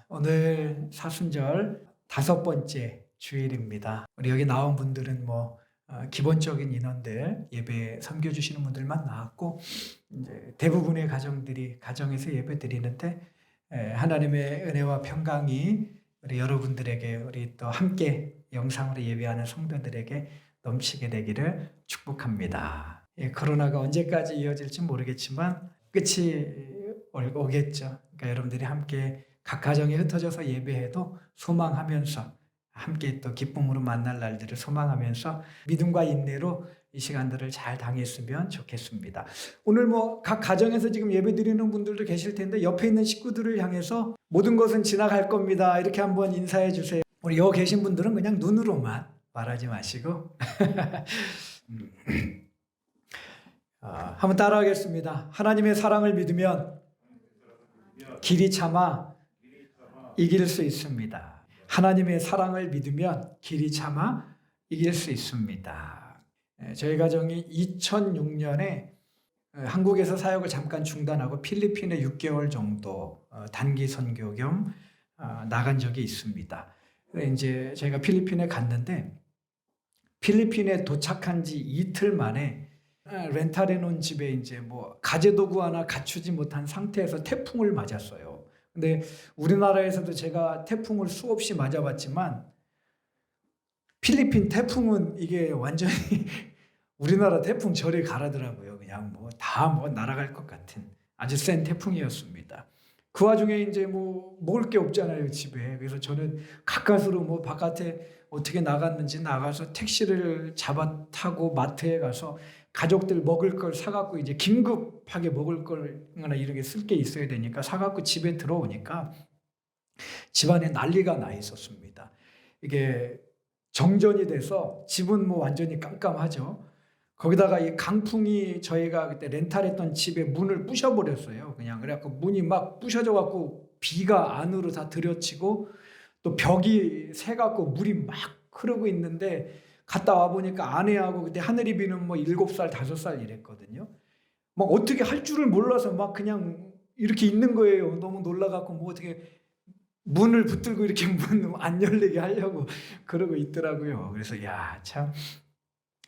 오늘 사순절 5번째 주일입니다. 우리 여기 나온 분들은 기본적인 인원들 예배 섬겨주시는 분들만 나왔고 이제 대부분의 가정에서 예배 드리는데 하나님의 은혜와 평강이 우리 여러분들에게 우리 또 함께 영상으로 예배하는 성도들에게 넘치게 되기를 축복합니다. 코로나가 언제까지 이어질지 모르겠지만 끝이 오겠죠. 그러니까 여러분들이 함께 각 가정에 흩어져서 예배해도 소망하면서 함께 또 기쁨으로 만날 날들을 소망하면서 믿음과 인내로 이 시간들을 잘 당했으면 좋겠습니다. 오늘 각 가정에서 지금 예배 드리는 분들도 계실 텐데 옆에 있는 식구들을 향해서 모든 것은 지나갈 겁니다. 이렇게 한번 인사해 주세요. 우리 여기 계신 분들은 그냥 눈으로만 말하지 마시고 한번 따라하겠습니다. 하나님의 사랑을 믿으면 길이 참아 이길 수 있습니다. 하나님의 사랑을 믿으면 길이 참아 이길 수 있습니다. 저희 가정이 2006년에 한국에서 사역을 잠깐 중단하고 필리핀에 6개월 정도 단기 선교 겸 나간 적이 있습니다. 이제 저희가 필리핀에 갔는데 필리핀에 도착한 지 이틀 만에 렌탈해 놓은 집에 이제 가재도구 하나 갖추지 못한 상태에서 태풍을 맞았어요. 근데 우리나라에서도 제가 태풍을 수없이 맞아봤지만 필리핀 태풍은 이게 완전히 우리나라 태풍 저리 가라더라고요. 그냥 다 날아갈 것 같은 아주 센 태풍이었습니다. 그 와중에 이제 먹을 게 없잖아요, 집에. 그래서 저는 가까스로 바깥에 어떻게 나갔는지 나가서 택시를 잡아 타고 마트에 가서 가족들 먹을 걸 사갖고 이제 긴급하게 먹을 거나 이런 게 쓸 게 있어야 되니까 사갖고 집에 들어오니까 집안에 난리가 나 있었습니다. 이게 정전이 돼서 집은 완전히 깜깜하죠. 거기다가 이 강풍이 저희가 그때 렌탈했던 집에 문을 부셔버렸어요. 그냥 그래갖고 문이 막 부셔져갖고 비가 안으로 다 들여치고 또 벽이 새갖고 물이 막 흐르고 있는데 갔다 와 보니까 아내하고 그때 하늘이 비는 7살, 5살 이랬거든요. 어떻게 할 줄을 몰라서 그냥 이렇게 있는 거예요. 너무 놀라갖고 어떻게 문을 붙들고 이렇게 문 안 열리게 하려고 그러고 있더라고요. 그래서 참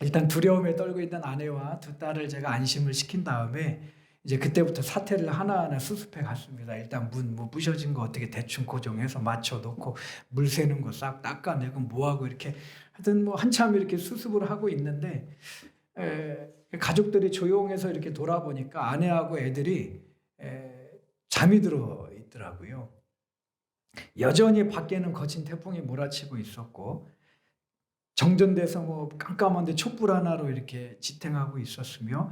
일단 두려움에 떨고 있던 아내와 두 딸을 제가 안심을 시킨 다음에 이제 그때부터 사태를 하나하나 수습해 갔습니다. 일단 문 부셔진 거 어떻게 대충 고정해서 맞춰놓고 물 새는 거 싹 닦아내고 뭐하고 이렇게 하여튼 한참 이렇게 수습을 하고 있는데 가족들이 조용해서 이렇게 돌아보니까 아내하고 애들이 잠이 들어 있더라고요. 여전히 밖에는 거친 태풍이 몰아치고 있었고 정전돼서 깜깜한데 촛불 하나로 이렇게 지탱하고 있었으며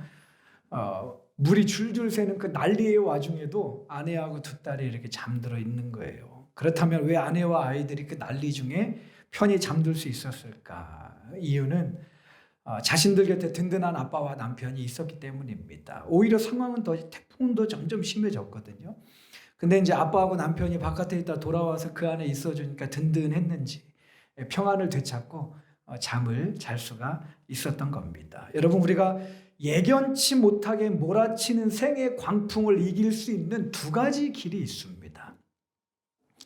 물이 줄줄 새는 그 난리의 와중에도 아내하고 두 딸이 이렇게 잠들어 있는 거예요. 그렇다면 왜 아내와 아이들이 그 난리 중에 편히 잠들 수 있었을까? 이유는 자신들 곁에 든든한 아빠와 남편이 있었기 때문입니다. 오히려 상황은 태풍은 더 점점 심해졌거든요. 근데 이제 아빠하고 남편이 바깥에 있다 돌아와서 그 안에 있어주니까 든든했는지 평안을 되찾고 잠을 잘 수가 있었던 겁니다. 여러분, 우리가 예견치 못하게 몰아치는 생의 광풍을 이길 수 있는 두 가지 길이 있습니다.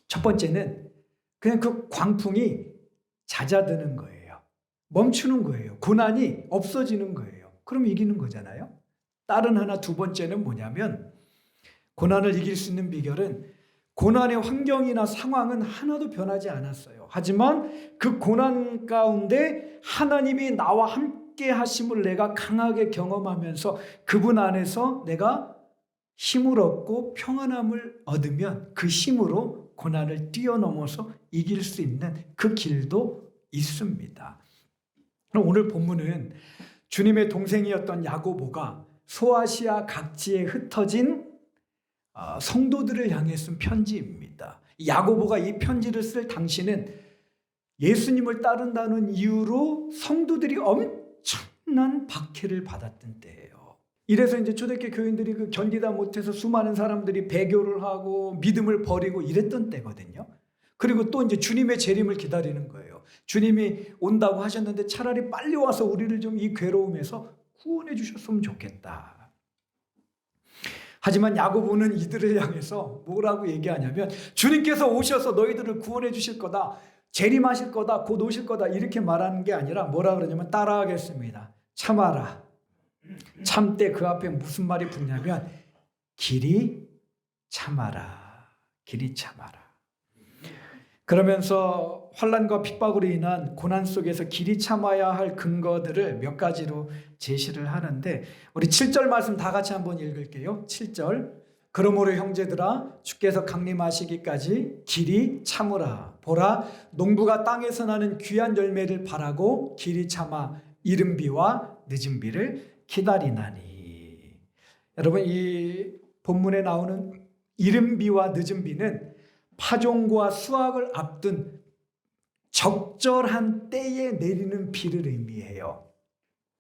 첫 번째는 그냥 그 광풍이 잦아드는 거예요. 멈추는 거예요. 고난이 없어지는 거예요. 그럼 이기는 거잖아요. 다른 하나 두 번째는 뭐냐면 고난을 이길 수 있는 비결은 고난의 환경이나 상황은 하나도 변하지 않았어요. 하지만 그 고난 가운데 하나님이 나와 함께 하심을 내가 강하게 경험하면서 그분 안에서 내가 힘을 얻고 평안함을 얻으면 그 힘으로 고난을 뛰어넘어서 이길 수 있는 그 길도 있습니다. 오늘 본문은 주님의 동생이었던 야고보가 소아시아 각지에 흩어진 성도들을 향해 쓴 편지입니다. 야고보가 이 편지를 쓸 당시는 예수님을 따른다는 이유로 성도들이 엄청난 박해를 받았던 때예요. 이래서 이제 초대교회 교인들이 견디다 못해서 수많은 사람들이 배교를 하고 믿음을 버리고 이랬던 때거든요. 그리고 또 이제 주님의 재림을 기다리는 거예요. 주님이 온다고 하셨는데 차라리 빨리 와서 우리를 좀 이 괴로움에서 구원해 주셨으면 좋겠다. 하지만 야고보는 이들을 향해서 뭐라고 얘기하냐면 주님께서 오셔서 너희들을 구원해 주실 거다. 재림하실 거다. 곧 오실 거다. 이렇게 말하는 게 아니라 뭐라 그러냐면 따라하겠습니다. 참아라. 참때 그 앞에 무슨 말이 붙냐면 길이 참아라. 길이 참아라. 그러면서 환난과 핍박으로 인한 고난 속에서 길이 참아야 할 근거들을 몇 가지로 제시를 하는데 우리 7절 말씀 다 같이 한번 읽을게요. 7절 그러므로 형제들아 주께서 강림하시기까지 길이 참으라. 보라 농부가 땅에서 나는 귀한 열매를 바라고 길이 참아 이른 비와 늦은 비를 기다리나니. 여러분 이 본문에 나오는 이른 비와 늦은 비는 파종과 수확을 앞둔 적절한 때에 내리는 비를 의미해요.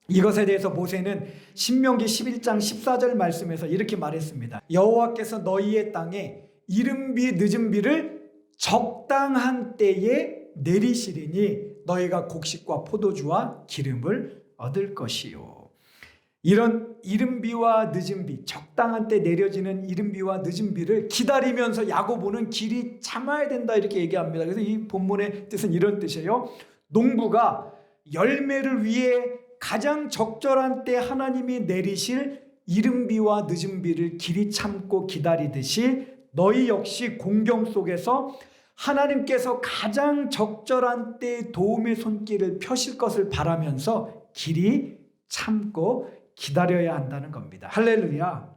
이것에 대해서 모세는 신명기 11장 14절 말씀에서 이렇게 말했습니다. 여호와께서 너희의 땅에 이른 비 늦은 비를 적당한 때에 내리시리니 너희가 곡식과 포도주와 기름을 얻을 것이요. 이런 이른 비와 늦은 비, 적당한 때 내려지는 이른 비와 늦은 비를 기다리면서 야고보는 길이 참아야 된다 이렇게 얘기합니다. 그래서 이 본문의 뜻은 이런 뜻이에요. 농부가 열매를 위해 가장 적절한 때 하나님이 내리실 이른 비와 늦은 비를 길이 참고 기다리듯이 너희 역시 공경 속에서 하나님께서 가장 적절한 때에 도움의 손길을 펴실 것을 바라면서 길이 참고 기다려야 한다는 겁니다. 할렐루야.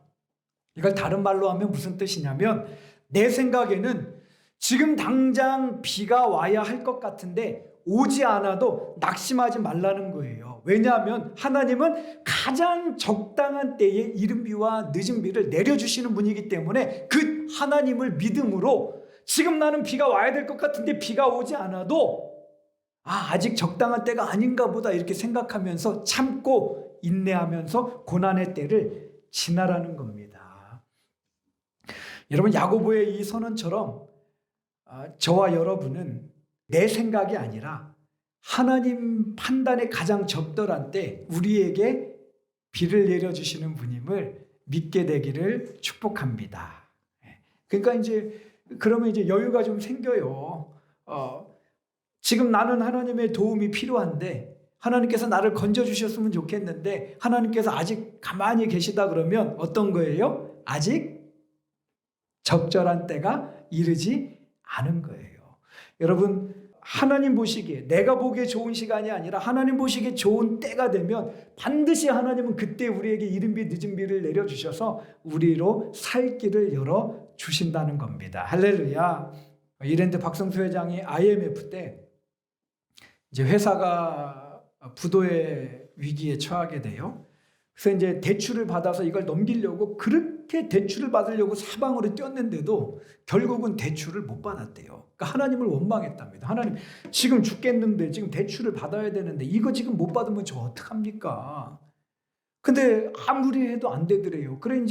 이걸 다른 말로 하면 무슨 뜻이냐면 내 생각에는 지금 당장 비가 와야 할 것 같은데 오지 않아도 낙심하지 말라는 거예요. 왜냐하면 하나님은 가장 적당한 때에 이른 비와 늦은 비를 내려주시는 분이기 때문에 그 하나님을 믿음으로 지금 나는 비가 와야 될 것 같은데 비가 오지 않아도 아직 적당한 때가 아닌가 보다 이렇게 생각하면서 참고 인내하면서 고난의 때를 지나라는 겁니다. 여러분 야고보의 이 선언처럼 저와 여러분은 내 생각이 아니라 하나님 판단에 가장 적절한 때 우리에게 비를 내려주시는 분임을 믿게 되기를 축복합니다. 그러니까 그러면 여유가 좀 생겨요. 지금 나는 하나님의 도움이 필요한데 하나님께서 나를 건져주셨으면 좋겠는데 하나님께서 아직 가만히 계시다 그러면 어떤 거예요? 아직 적절한 때가 이르지 않은 거예요. 여러분 하나님 보시기에 내가 보기에 좋은 시간이 아니라 하나님 보시기에 좋은 때가 되면 반드시 하나님은 그때 우리에게 이른 비 늦은 비를 내려주셔서 우리로 살 길을 열어주신다는 겁니다. 할렐루야. 이랜드 박성수 회장이 IMF 때 이제 회사가 부도의 위기에 처하게 돼요. 그래서 대출을 받아서 이걸 넘기려고 그렇게 대출을 받으려고 사방으로 뛰었는데도 결국은 대출을 못 받았대요. 그러니까 하나님을 원망했답니다. 하나님 지금 죽겠는데 지금 대출을 받아야 되는데 이거 지금 못 받으면 저 어떡합니까? 근데 아무리 해도 안 되더래요. 그래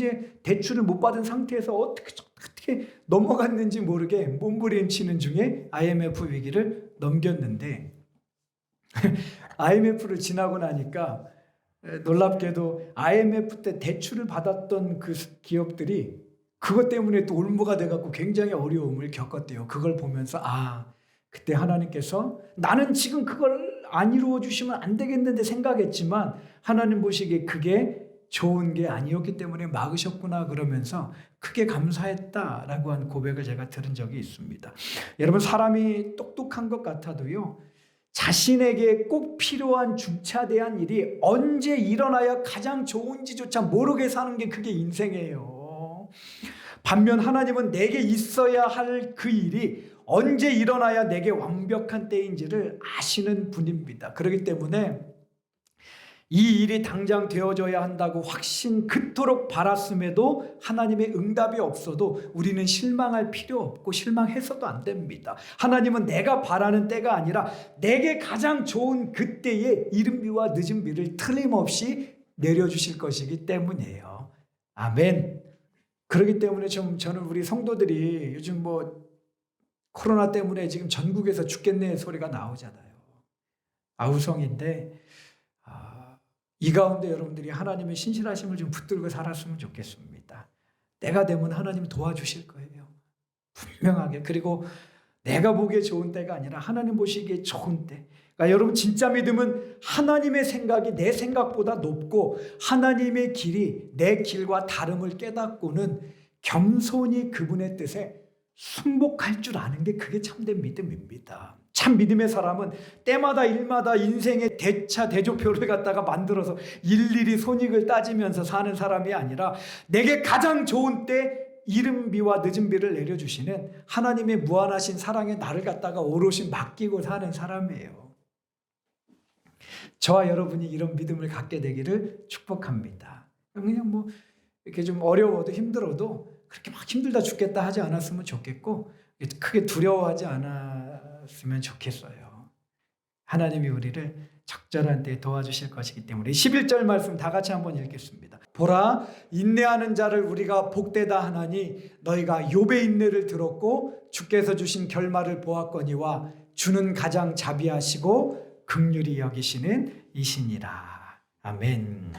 대출을 못 받은 상태에서 어떻게 넘어갔는지 모르게 몸부림치는 중에 IMF 위기를 넘겼는데 IMF를 지나고 나니까 놀랍게도 IMF 때 대출을 받았던 그 기업들이 그것 때문에 또 올무가 돼갖고 굉장히 어려움을 겪었대요. 그걸 보면서 그때 하나님께서 나는 지금 그걸 안 이루어 주시면 안 되겠는데 생각했지만 하나님 보시기에 그게 좋은 게 아니었기 때문에 막으셨구나 그러면서 크게 감사했다라고 한 고백을 제가 들은 적이 있습니다. 여러분 사람이 똑똑한 것 같아도요. 자신에게 꼭 필요한 중차대한 일이 언제 일어나야 가장 좋은지조차 모르게 사는 게 그게 인생이에요. 반면 하나님은 내게 있어야 할 그 일이 언제 일어나야 내게 완벽한 때인지를 아시는 분입니다. 그렇기 때문에 이 일이 당장 되어져야 한다고 확신 그토록 바랐음에도 하나님의 응답이 없어도 우리는 실망할 필요 없고 실망해서도 안 됩니다. 하나님은 내가 바라는 때가 아니라 내게 가장 좋은 그때에 이른 비와 늦은 비를 틀림없이 내려주실 것이기 때문이에요. 아멘. 그렇기 때문에 저는 우리 성도들이 요즘 코로나 때문에 지금 전국에서 죽겠네 소리가 나오잖아요. 아우성인데 이 가운데 여러분들이 하나님의 신실하심을 좀 붙들고 살았으면 좋겠습니다. 때가 되면 하나님이 도와주실 거예요. 분명하게. 그리고 내가 보기에 좋은 때가 아니라 하나님 보시기에 좋은 때. 그러니까 여러분 진짜 믿음은 하나님의 생각이 내 생각보다 높고 하나님의 길이 내 길과 다름을 깨닫고는 겸손히 그분의 뜻에 순복할 줄 아는 게 그게 참된 믿음입니다. 참 믿음의 사람은 때마다 일마다 인생의 대차 대조표를 갖다가 만들어서 일일이 손익을 따지면서 사는 사람이 아니라 내게 가장 좋은 때 이른 비와 늦은 비를 내려주시는 하나님의 무한하신 사랑에 나를 갖다가 오롯이 맡기고 사는 사람이에요. 저와 여러분이 이런 믿음을 갖게 되기를 축복합니다. 그냥 뭐 이렇게 좀 어려워도 힘들어도 그렇게 막 힘들다 죽겠다 하지 않았으면 좋겠고 크게 두려워하지 않았으면 좋겠어요. 하나님이 우리를 적절한 때에 도와주실 것이기 때문에 11절 말씀 다 같이 한번 읽겠습니다. 보라, 인내하는 자를 우리가 복되다 하나니 너희가 욥의 인내를 들었고 주께서 주신 결말을 보았거니와 주는 가장 자비하시고 긍휼히 여기시는 이시니라. 아멘.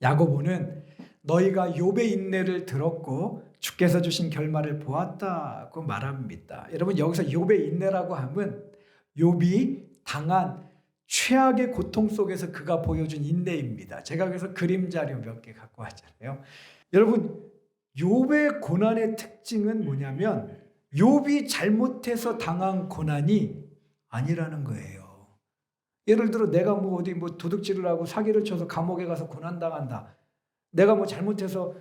야고보는 너희가 욥의 인내를 들었고 주께서 주신 결말을 보았다고 말합니다. 여러분 여기서 욥의 인내라고 하면 욥이 당한 최악의 고통 속에서 그가 보여준 인내입니다. 제가 그래서 그림 자료 몇 개 갖고 왔잖아요. 여러분 욥의 고난의 특징은 뭐냐면 욥이 잘못해서 당한 고난이 아니라는 거예요. 예를 들어 내가 뭐 어디 뭐 도둑질을 하고 사기를 쳐서 감옥에 가서 고난당한다. 내가 뭐 잘못해서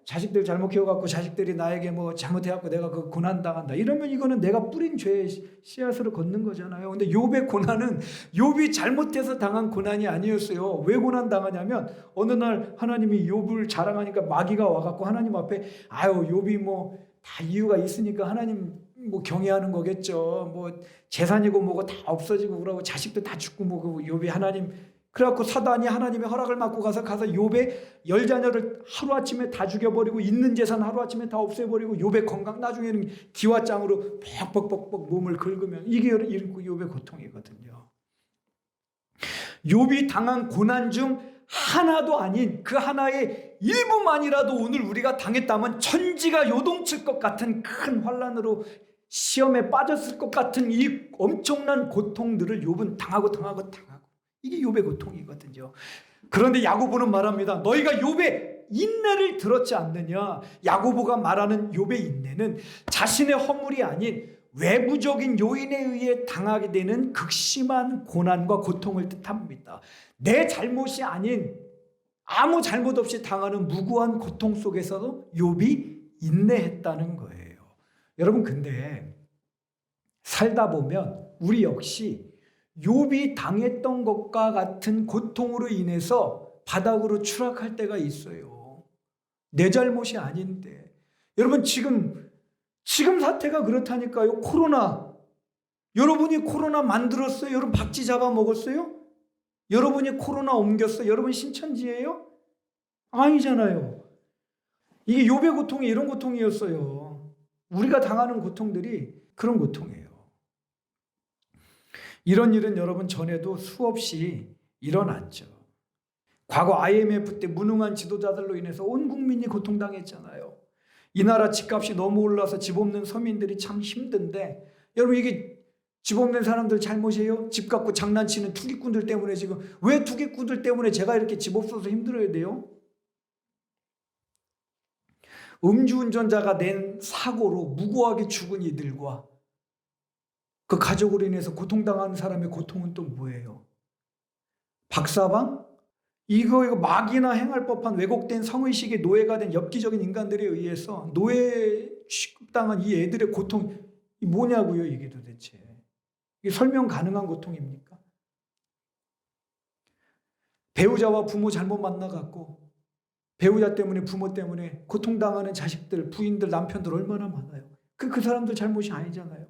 자식들 잘못 키워갖고 자식들이 나에게 뭐 잘못해갖고 내가 그 고난당한다. 이러면 이거는 내가 뿌린 죄의 씨앗으로 걷는 거잖아요. 근데 욥의 고난은 욥이 잘못해서 당한 고난이 아니었어요. 왜 고난당하냐면 어느 날 하나님이 욥을 자랑하니까 마귀가 와갖고 하나님 앞에 아유 욥이 뭐 다 이유가 있으니까 하나님 뭐 경외하는 거겠죠. 뭐 재산이고 뭐고 다 없어지고 그러고 자식도 다 죽고 뭐 욥이 하나님 그래갖고 사단이 하나님의 허락을 받고 가서 욥의 10자녀를 하루아침에 다 죽여버리고 있는 재산 하루아침에 다 없애버리고 욥의 건강 나중에는 기와장으로 뻑뻑뻑뻑 몸을 긁으면 이게 욥의 고통이거든요. 욥이 당한 고난 중 하나도 아닌 그 하나의 일부만이라도 오늘 우리가 당했다면 천지가 요동칠 것 같은 큰 환난으로 시험에 빠졌을 것 같은 이 엄청난 고통들을 욥은 당하고 이게 욥의 고통이거든요. 그런데 야고보는 말합니다. 너희가 욥의 인내를 들었지 않느냐. 야고보가 말하는 욥의 인내는 자신의 허물이 아닌 외부적인 요인에 의해 당하게 되는 극심한 고난과 고통을 뜻합니다. 내 잘못이 아닌 아무 잘못 없이 당하는 무고한 고통 속에서도 욥이 인내했다는 거예요. 여러분 근데 살다 보면 우리 역시 욥이 당했던 것과 같은 고통으로 인해서 바닥으로 추락할 때가 있어요. 내 잘못이 아닌데. 여러분 지금 사태가 그렇다니까요. 코로나. 여러분이 코로나 만들었어요? 여러분 박쥐 잡아먹었어요? 여러분이 코로나 옮겼어요? 여러분 신천지예요? 아니잖아요. 이게 욥의 고통이 이런 고통이었어요. 우리가 당하는 고통들이 그런 고통이에요. 이런 일은 여러분 전에도 수없이 일어났죠. 과거 IMF 때 무능한 지도자들로 인해서 온 국민이 고통당했잖아요. 이 나라 집값이 너무 올라서 집 없는 서민들이 참 힘든데 여러분 이게 집 없는 사람들 잘못이에요? 집 갖고 장난치는 투기꾼들 때문에 지금 왜 투기꾼들 때문에 제가 이렇게 집 없어서 힘들어야 돼요? 음주운전자가 낸 사고로 무고하게 죽은 이들과 그 가족으로 인해서 고통당하는 사람의 고통은 또 뭐예요? 박사방? 이거 마귀나 행할 법한 왜곡된 성의식의 노예가 된 엽기적인 인간들에 의해서 노예 취급당한 이 애들의 고통 이 뭐냐고요 이게 도대체. 이게 설명 가능한 고통입니까? 배우자와 부모 잘못 만나갖고 배우자 때문에 부모 때문에 고통당하는 자식들, 부인들, 남편들 얼마나 많아요. 그 사람들 잘못이 아니잖아요.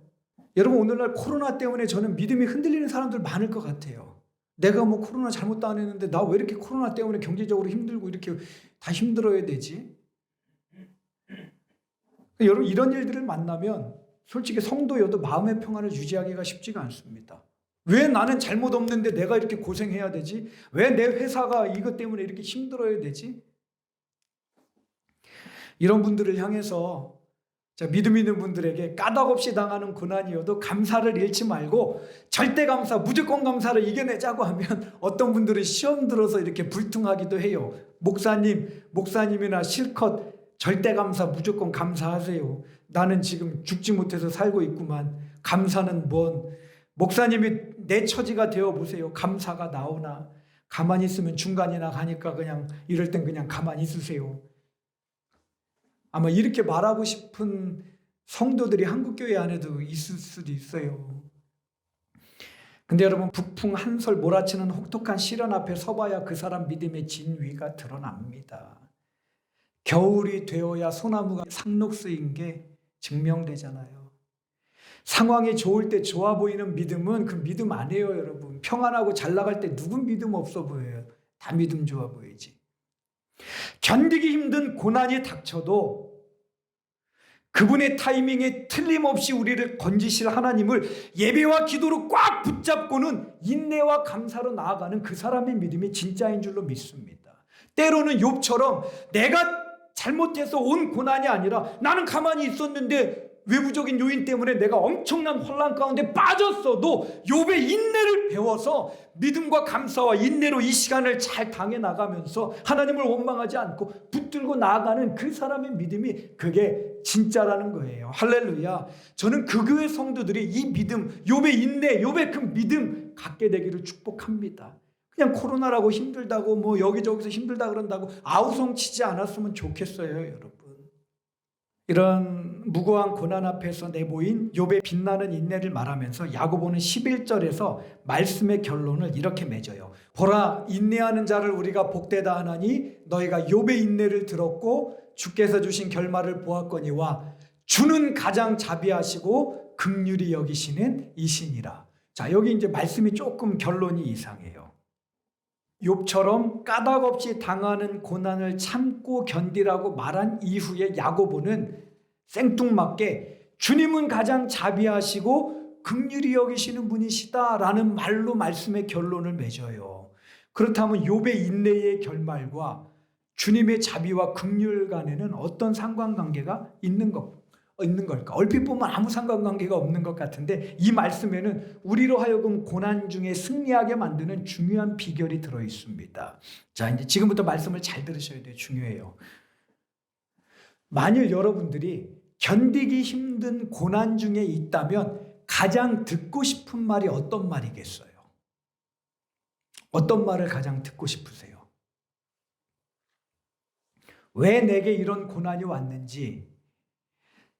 여러분 오늘날 코로나 때문에 저는 믿음이 흔들리는 사람들 많을 것 같아요. 내가 뭐 코로나 잘못 당했는데 나 왜 이렇게 코로나 때문에 경제적으로 힘들고 이렇게 다 힘들어야 되지? 여러분 이런 일들을 만나면 솔직히 성도여도 마음의 평안을 유지하기가 쉽지가 않습니다. 왜 나는 잘못 없는데 내가 이렇게 고생해야 되지? 왜 내 회사가 이것 때문에 이렇게 힘들어야 되지? 이런 분들을 향해서 믿음 있는 분들에게 까닭없이 당하는 고난이어도 감사를 잃지 말고 절대 감사, 무조건 감사를 이겨내자고 하면 어떤 분들은 시험 들어서 이렇게 불통하기도 해요. 목사님이나 실컷 절대 감사, 무조건 감사하세요. 나는 지금 죽지 못해서 살고 있구만. 감사는 뭔? 목사님이 내 처지가 되어 보세요. 감사가 나오나? 가만히 있으면 중간이나 가니까 그냥 이럴 땐 그냥 가만히 있으세요. 아마 이렇게 말하고 싶은 성도들이 한국교회 안에도 있을 수도 있어요. 근데 여러분, 북풍 한솔 몰아치는 혹독한 시련 앞에 서봐야 그 사람 믿음의 진위가 드러납니다. 겨울이 되어야 소나무가 상록수인 게 증명되잖아요. 상황이 좋을 때 좋아 보이는 믿음은 그 믿음 아니에요, 여러분. 평안하고 잘 나갈 때 누군 믿음 없어 보여요? 다 믿음 좋아 보이지. 견디기 힘든 고난이 닥쳐도 그분의 타이밍에 틀림없이 우리를 건지실 하나님을 예배와 기도로 꽉 붙잡고는 인내와 감사로 나아가는 그 사람의 믿음이 진짜인 줄로 믿습니다. 때로는 욥처럼 내가 잘못해서 온 고난이 아니라 나는 가만히 있었는데 외부적인 요인 때문에 내가 엄청난 혼란 가운데 빠졌어도 욥의 인내를 배워서 믿음과 감사와 인내로 이 시간을 잘 당해 나가면서 하나님을 원망하지 않고 붙들고 나아가는 그 사람의 믿음이 그게 진짜라는 거예요. 할렐루야. 저는 그 교회 성도들이 이 믿음, 욥의 인내, 욥의 그 믿음 갖게 되기를 축복합니다. 그냥 코로나라고 힘들다고 뭐 여기저기서 힘들다 그런다고 아우성 치지 않았으면 좋겠어요, 여러분. 이런 무고한 고난 앞에서 내보인 욥의 빛나는 인내를 말하면서 야고보는 11절에서 말씀의 결론을 이렇게 맺어요. 보라, 인내하는 자를 우리가 복되다 하나니 너희가 욥의 인내를 들었고 주께서 주신 결말을 보았거니와 주는 가장 자비하시고 긍휼히 여기시는 이시니라. 자, 여기 이제 말씀이 조금 결론이 이상해요. 욥처럼 까닭없이 당하는 고난을 참고 견디라고 말한 이후에 야고보는 생뚱맞게 주님은 가장 자비하시고 긍휼히 여기시는 분이시다라는 말로 말씀의 결론을 맺어요. 그렇다면 욥의 인내의 결말과 주님의 자비와 긍휼 간에는 어떤 상관관계가 있는 걸까? 얼핏 보면 아무 상관관계가 없는 것 같은데 이 말씀에는 우리로 하여금 고난 중에 승리하게 만드는 중요한 비결이 들어 있습니다. 자, 이제 지금부터 말씀을 잘 들으셔야 돼요. 중요해요. 만일 여러분들이 견디기 힘든 고난 중에 있다면 가장 듣고 싶은 말이 어떤 말이겠어요? 어떤 말을 가장 듣고 싶으세요? 왜 내게 이런 고난이 왔는지,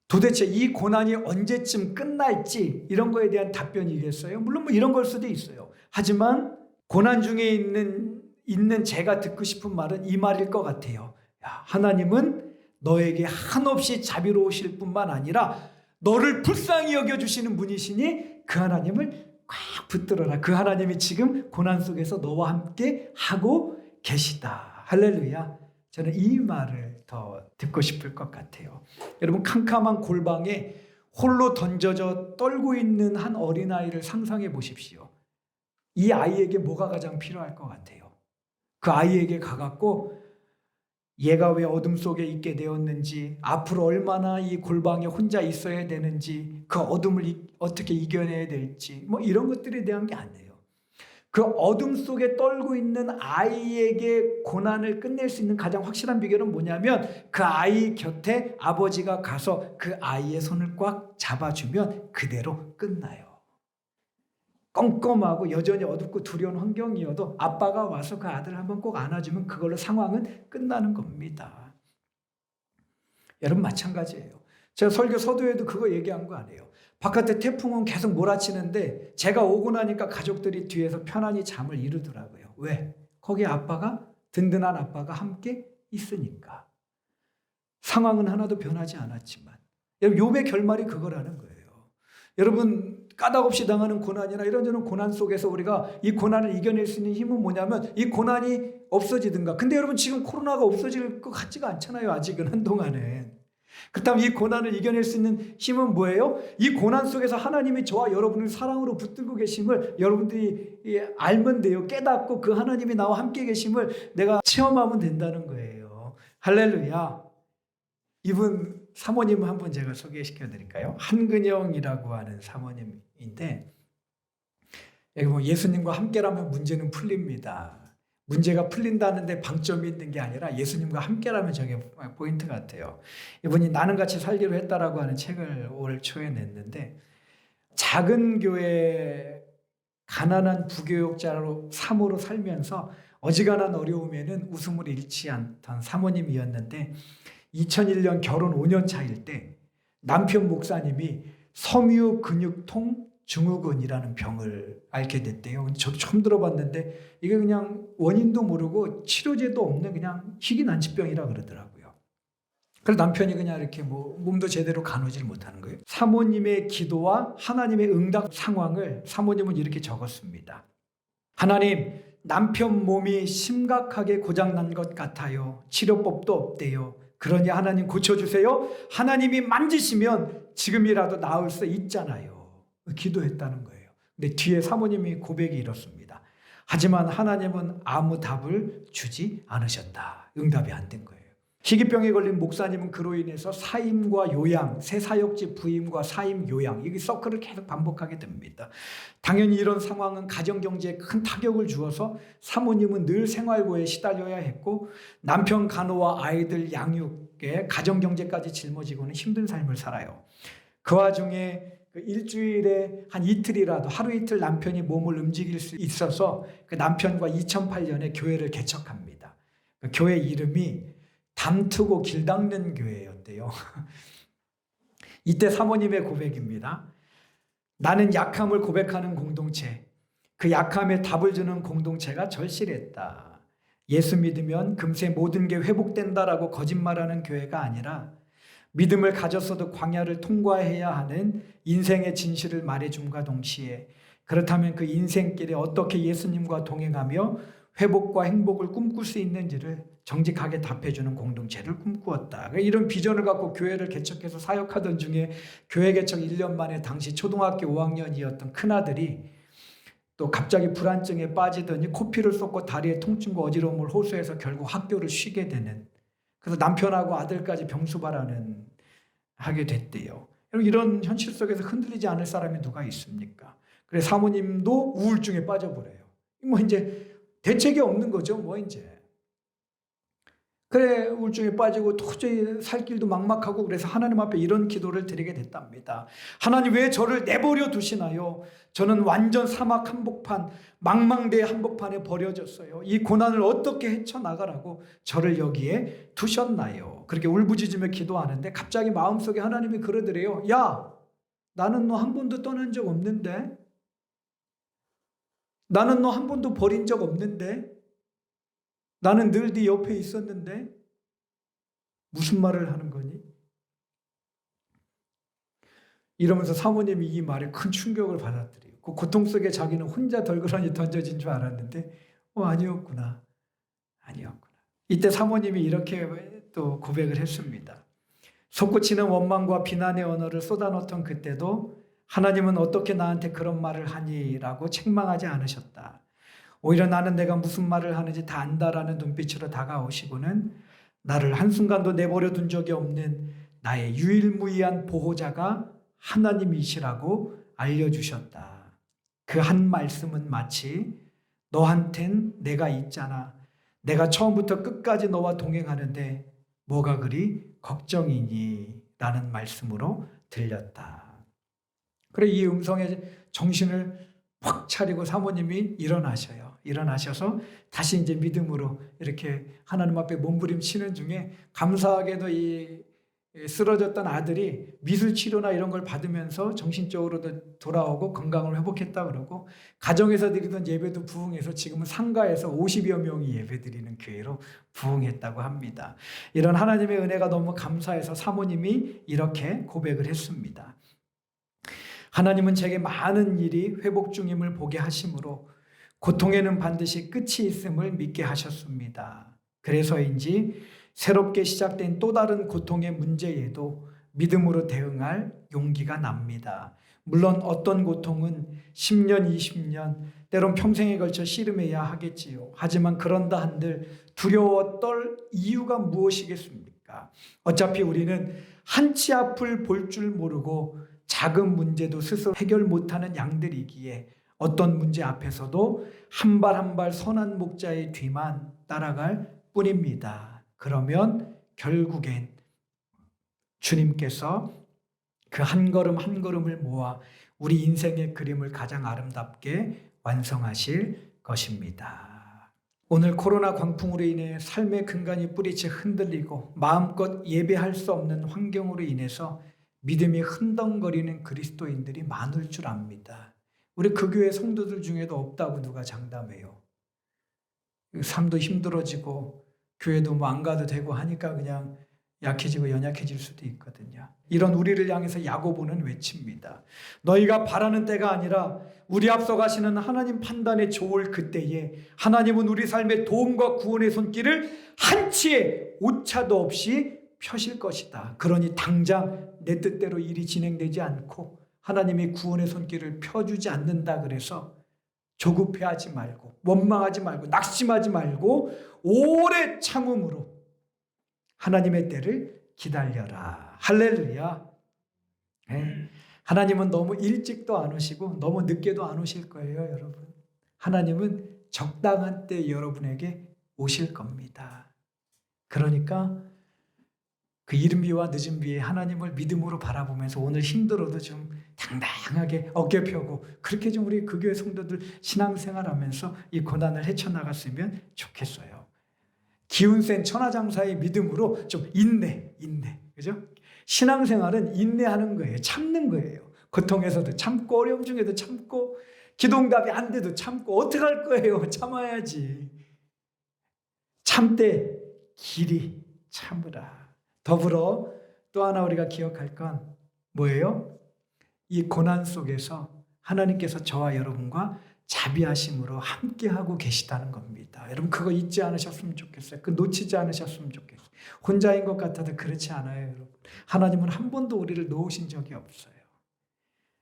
도대체 이 고난이 언제쯤 끝날지 이런 거에 대한 답변이겠어요? 물론 뭐 이런 걸 수도 있어요. 하지만 고난 중에 있는 제가 듣고 싶은 말은 이 말일 것 같아요. 야, 하나님은 너에게 한없이 자비로우실 뿐만 아니라 너를 불쌍히 여겨주시는 분이시니 그 하나님을 꽉 붙들어라. 그 하나님이 지금 고난 속에서 너와 함께 하고 계시다. 할렐루야. 저는 이 말을 더 듣고 싶을 것 같아요. 여러분, 캄캄한 골방에 홀로 던져져 떨고 있는 한 어린아이를 상상해 보십시오. 이 아이에게 뭐가 가장 필요할 것 같아요? 그 아이에게 가갖고 얘가 왜 어둠 속에 있게 되었는지, 앞으로 얼마나 이 골방에 혼자 있어야 되는지, 그 어둠을 어떻게 이겨내야 될지, 뭐 이런 것들에 대한 게 아니에요. 그 어둠 속에 떨고 있는 아이에게 고난을 끝낼 수 있는 가장 확실한 비결은 뭐냐면 그 아이 곁에 아버지가 가서 그 아이의 손을 꽉 잡아주면 그대로 끝나요. 껌껌하고 여전히 어둡고 두려운 환경이어도 아빠가 와서 그 아들을 한번 꼭 안아주면 그걸로 상황은 끝나는 겁니다. 여러분, 마찬가지예요. 제가 설교 서두에도 그거 얘기한 거 아니에요. 바깥에 태풍은 계속 몰아치는데 제가 오고 나니까 가족들이 뒤에서 편안히 잠을 이루더라고요. 왜? 거기 든든한 아빠가 함께 있으니까. 상황은 하나도 변하지 않았지만. 여러분, 욥의 결말이 그거라는 거예요. 여러분, 까닭없이 당하는 고난이나 이런저런 고난 속에서 우리가 이 고난을 이겨낼 수 있는 힘은 뭐냐면 이 고난이 없어지든가. 근데 여러분, 지금 코로나가 없어질 것 같지가 않잖아요. 아직은 한동안은. 그렇다면 이 고난을 이겨낼 수 있는 힘은 뭐예요? 이 고난 속에서 하나님이 저와 여러분을 사랑으로 붙들고 계심을 여러분들이 알면 돼요. 깨닫고 그 하나님이 나와 함께 계심을 내가 체험하면 된다는 거예요. 할렐루야. 이분 사모님 한번 제가 소개시켜 드릴까요? 한근영이라고 하는 사모님인데, 여기 뭐 예수님과 함께라면 문제는 풀립니다. 문제가 풀린다는데 방점이 있는 게 아니라 예수님과 함께라면 저게 포인트 같아요. 이분이 나는 같이 살기로 했다라고 하는 책을 올 초에 냈는데, 작은 교회 가난한 부교육자로 사모로 살면서 어지간한 어려움에는 웃음을 잃지 않던 사모님이었는데, 2001년 결혼 5년 차일 때 남편 목사님이 섬유근육통 증후군이라는 병을 앓게 됐대요. 저도 처음 들어봤는데 이게 그냥 원인도 모르고 치료제도 없는 그냥 희귀 난치병이라 그러더라고요. 그래서 남편이 그냥 이렇게 뭐 몸도 제대로 가누질 못하는 거예요. 사모님의 기도와 하나님의 응답 상황을 사모님은 이렇게 적었습니다. 하나님, 남편 몸이 심각하게 고장난 것 같아요. 치료법도 없대요. 그러니 하나님 고쳐주세요. 하나님이 만지시면 지금이라도 나을 수 있잖아요. 기도했다는 거예요. 근데 뒤에 사모님이 고백이 이렇습니다. 하지만 하나님은 아무 답을 주지 않으셨다. 응답이 안 된 거예요. 희귀병에 걸린 목사님은 그로 인해서 사임과 요양, 새사역지 부임과 사임, 요양, 이 서클을 계속 반복하게 됩니다. 당연히 이런 상황은 가정경제에 큰 타격을 주어서 사모님은 늘 생활고에 시달려야 했고, 남편 간호와 아이들 양육에 가정경제까지 짊어지고는 힘든 삶을 살아요. 그 와중에 일주일에 한 이틀이라도 하루 이틀 남편이 몸을 움직일 수 있어서 그 남편과 2008년에 교회를 개척합니다. 그 교회 이름이 담트고 길 닦는 교회였대요. 이때 사모님의 고백입니다. 나는 약함을 고백하는 공동체, 그 약함에 답을 주는 공동체가 절실했다. 예수 믿으면 금세 모든 게 회복된다라고 거짓말하는 교회가 아니라 믿음을 가졌어도 광야를 통과해야 하는 인생의 진실을 말해줌과 동시에 그렇다면 그 인생길에 어떻게 예수님과 동행하며 회복과 행복을 꿈꿀 수 있는지를 정직하게 답해주는 공동체를 꿈꾸었다. 이런 비전을 갖고 교회를 개척해서 사역하던 중에 교회 개척 1년 만에 당시 초등학교 5학년이었던 큰아들이 또 갑자기 불안증에 빠지더니 코피를 쏟고 다리에 통증과 어지러움을 호소해서 결국 학교를 쉬게 되는, 그래서 남편하고 아들까지 병수발하는 하게 됐대요. 이런 현실 속에서 흔들리지 않을 사람이 누가 있습니까? 그래서 사모님도 우울증에 빠져버려요. 뭐 이제 대책이 없는 거죠. 뭐 이제. 그래 우울증에 빠지고 도저히 살 길도 막막하고, 그래서 하나님 앞에 이런 기도를 드리게 됐답니다. 하나님, 왜 저를 내버려 두시나요? 저는 완전 사막 한복판, 망망대해 한복판에 버려졌어요. 이 고난을 어떻게 헤쳐나가라고 저를 여기에 두셨나요? 그렇게 울부짖으며 기도하는데 갑자기 마음속에 하나님이 그러더래요. 야, 나는 너 한 번도 떠난 적 없는데? 나는 너 한 번도 버린 적 없는데? 나는 늘 네 옆에 있었는데 무슨 말을 하는 거니? 이러면서 사모님이 이 말에 큰 충격을 받았더래요. 그 고통 속에 자기는 혼자 덜그러니 던져진 줄 알았는데 아니었구나. 아니었구나. 이때 사모님이 이렇게 또 고백을 했습니다. 솟구치는 원망과 비난의 언어를 쏟아놓던 그때도 하나님은 어떻게 나한테 그런 말을 하니? 라고 책망하지 않으셨다. 오히려 나는 내가 무슨 말을 하는지 다 안다라는 눈빛으로 다가오시고는 나를 한순간도 내버려 둔 적이 없는 나의 유일무이한 보호자가 하나님이시라고 알려주셨다. 그 한 말씀은 마치 너한텐 내가 있잖아. 내가 처음부터 끝까지 너와 동행하는데 뭐가 그리 걱정이니? 라는 말씀으로 들렸다. 그래 이 음성에 정신을 확 차리고 사모님이 일어나셔요. 일어나셔서 다시 이제 믿음으로 이렇게 하나님 앞에 몸부림치는 중에 감사하게도 이 쓰러졌던 아들이 미술 치료나 이런 걸 받으면서 정신적으로도 돌아오고 건강을 회복했다 그러고, 가정에서 드리던 예배도 부흥해서 지금은 상가에서 50여 명이 예배드리는 교회로 부흥했다고 합니다. 이런 하나님의 은혜가 너무 감사해서 사모님이 이렇게 고백을 했습니다. 하나님은 제게 많은 일이 회복 중임을 보게 하심으로 고통에는 반드시 끝이 있음을 믿게 하셨습니다. 그래서인지 새롭게 시작된 또 다른 고통의 문제에도 믿음으로 대응할 용기가 납니다. 물론 어떤 고통은 10년, 20년, 때론 평생에 걸쳐 씨름해야 하겠지요. 하지만 그런다 한들 두려워 떨 이유가 무엇이겠습니까? 하겠습니까? 어차피 우리는 한치 앞을 볼 줄 모르고 작은 문제도 스스로 해결 못하는 양들이기에 어떤 문제 앞에서도 한 발 한 발 선한 목자의 뒤만 따라갈 뿐입니다. 그러면 결국엔 주님께서 그 한 걸음 한 걸음을 모아 우리 인생의 그림을 가장 아름답게 완성하실 것입니다. 오늘 코로나 광풍으로 인해 삶의 근간이 뿌리채 흔들리고 마음껏 예배할 수 없는 환경으로 인해서 믿음이 흔덩거리는 그리스도인들이 많을 줄 압니다. 우리 그 교회 성도들 중에도 없다고 누가 장담해요. 삶도 힘들어지고 교회도 뭐 안 가도 되고 하니까 그냥 약해지고 연약해질 수도 있거든요. 이런 우리를 향해서 야고보는 외칩니다. 너희가 바라는 때가 아니라 우리 앞서 가시는 하나님 판단에 좋을 그때에 하나님은 우리 삶의 도움과 구원의 손길을 한치의 오차도 없이 펴실 것이다. 그러니 당장 내 뜻대로 일이 진행되지 않고 하나님이 구원의 손길을 펴주지 않는다 그래서 조급해하지 말고 원망하지 말고 낙심하지 말고 오래 참음으로 하나님의 때를 기다려라. 할렐루야. 네. 하나님은 너무 일찍도 안 오시고 너무 늦게도 안 오실 거예요, 여러분. 하나님은 적당한 때 여러분에게 오실 겁니다. 그러니까 그 이른 비와 늦은 비에 하나님을 믿음으로 바라보면서 오늘 힘들어도 좀 당당하게 어깨 펴고 그렇게 좀 우리 그 교회 성도들 신앙생활하면서 이 고난을 헤쳐나갔으면 좋겠어요. 기운 센 천하장사의 믿음으로 좀 인내. 그죠? 신앙생활은 인내하는 거예요. 참는 거예요. 고통에서도 참고 어려움 중에도 참고 기도응답이 안 돼도 참고 어떻게 할 거예요? 참아야지. 참되 길이 참으라. 더불어 또 하나 우리가 기억할 건 뭐예요? 이 고난 속에서 하나님께서 저와 여러분과 자비하심으로 함께하고 계시다는 겁니다. 여러분 그거 잊지 않으셨으면 좋겠어요. 그 놓치지 않으셨으면 좋겠어요. 혼자인 것 같아도 그렇지 않아요, 여러분. 하나님은 한 번도 우리를 놓으신 적이 없어요.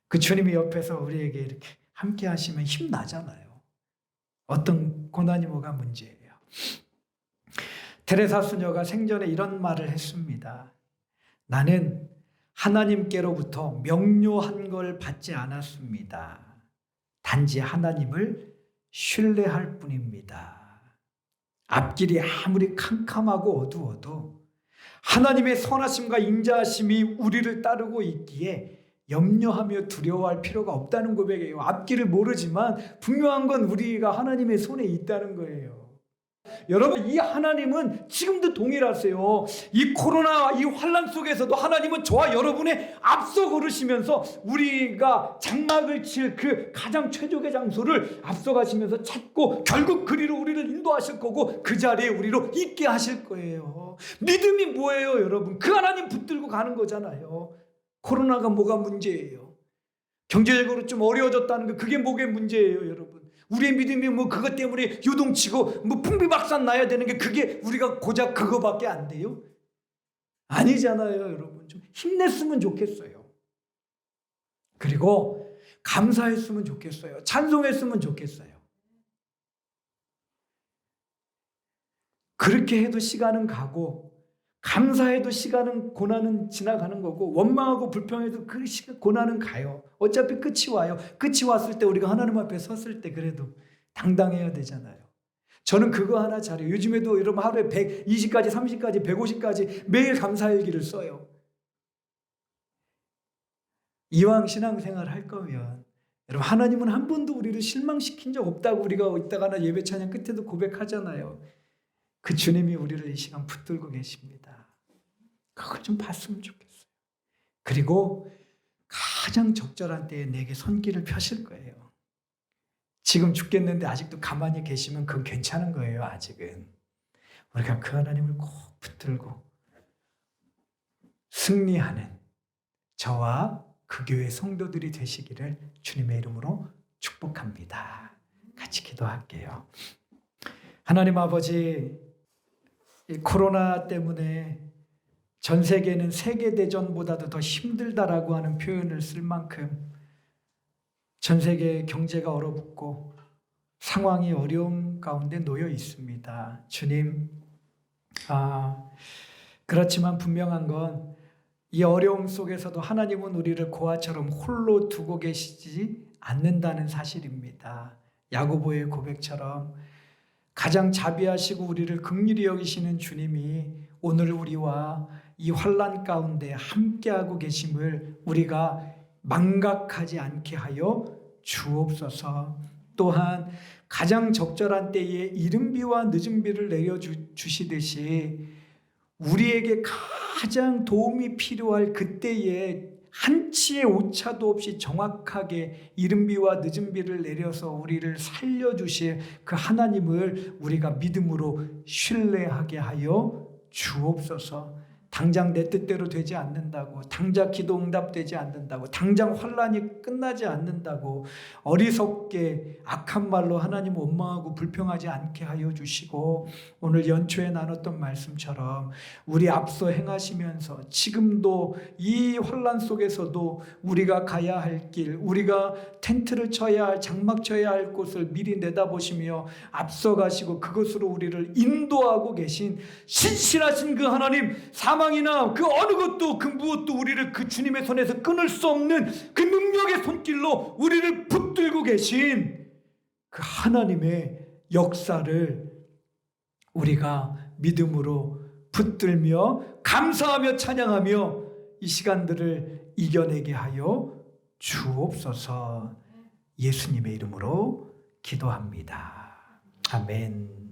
그 주님이 옆에서 우리에게 이렇게 함께 하시면 힘나잖아요. 어떤 고난이 뭐가 문제예요. 테레사 수녀가 생전에 이런 말을 했습니다. 나는 하나님께로부터 명료한 걸 받지 않았습니다. 단지 하나님을 신뢰할 뿐입니다. 앞길이 아무리 캄캄하고 어두워도 하나님의 선하심과 인자하심이 우리를 따르고 있기에 염려하며 두려워할 필요가 없다는 고백이에요. 앞길을 모르지만 분명한 건 우리가 하나님의 손에 있다는 거예요. 여러분 이 하나님은 지금도 동일하세요. 이 코로나 이 환난 속에서도 하나님은 저와 여러분의 앞서 걸으시면서 우리가 장막을 칠 그 가장 최적의 장소를 앞서 가시면서 찾고 결국 그리로 우리를 인도하실 거고 그 자리에 우리로 있게 하실 거예요. 믿음이 뭐예요, 여러분? 그 하나님 붙들고 가는 거잖아요. 코로나가 뭐가 문제예요? 경제적으로 좀 어려워졌다는 거 그게 뭐게 문제예요, 여러분? 우리의 믿음이 뭐 그것 때문에 요동치고 뭐 풍비박산 나야 되는 게 그게 우리가 고작 그거밖에 안 돼요? 아니잖아요, 여러분. 좀 힘냈으면 좋겠어요. 그리고 감사했으면 좋겠어요. 찬송했으면 좋겠어요. 그렇게 해도 시간은 가고 감사해도 시간은 고난은 지나가는 거고 원망하고 불평해도 그 고난은 가요. 어차피 끝이 와요. 끝이 왔을 때 우리가 하나님 앞에 섰을 때 그래도 당당해야 되잖아요. 저는 그거 하나 잘해요. 요즘에도 여러분 하루에 120까지 30까지 150까지 매일 감사일기를 써요. 이왕 신앙생활 할 거면 여러분 하나님은 한 번도 우리를 실망시킨 적 없다고 우리가 이따가나 예배 찬양 끝에도 고백하잖아요. 그 주님이 우리를 이 시간 붙들고 계십니다. 그걸 좀 봤으면 좋겠어요. 그리고 가장 적절한 때에 내게 손길을 펴실 거예요. 지금 죽겠는데 아직도 가만히 계시면 그건 괜찮은 거예요. 아직은. 우리가 그 하나님을 꼭 붙들고 승리하는 저와 그 교회 성도들이 되시기를 주님의 이름으로 축복합니다. 같이 기도할게요. 하나님 아버지, 이 코로나 때문에 전 세계는 세계대전보다도 더 힘들다라고 하는 표현을 쓸 만큼 전 세계 경제가 얼어붙고 상황이 어려움 가운데 놓여 있습니다. 주님, 그렇지만 분명한 건 이 어려움 속에서도 하나님은 우리를 고아처럼 홀로 두고 계시지 않는다는 사실입니다. 야고보의 고백처럼 가장 자비하시고 우리를 긍휼히 여기시는 주님이 오늘 우리와 이 환난 가운데 함께하고 계심을 우리가 망각하지 않게 하여 주옵소서. 또한 가장 적절한 때에 이른 비와 늦은 비를 내려주시듯이 우리에게 가장 도움이 필요할 그때에 한치의 오차도 없이 정확하게 이른 비와 늦은 비를 내려서 우리를 살려주실 그 하나님을 우리가 믿음으로 신뢰하게 하여 주옵소서. 당장 내 뜻대로 되지 않는다고, 당장 기도 응답되지 않는다고, 당장 환난이 끝나지 않는다고 어리석게 악한 말로 하나님 원망하고 불평하지 않게 하여 주시고, 오늘 연초에 나눴던 말씀처럼 우리 앞서 행하시면서 지금도 이 환난 속에서도 우리가 가야 할 길, 우리가 텐트를 쳐야 할, 장막 쳐야 할 곳을 미리 내다보시며 앞서가시고 그것으로 우리를 인도하고 계신 신실하신 그 하나님, 사망이나 그 어느 것도 그 무엇도 우리를 그 주님의 손에서 끊을 수 없는 그 능력의 손길로 우리를 붙들고 계신 그 하나님의 역사를 우리가 믿음으로 붙들며 감사하며 찬양하며 이 시간들을 이겨내게 하여 주옵소서. 예수님의 이름으로 기도합니다. 아멘.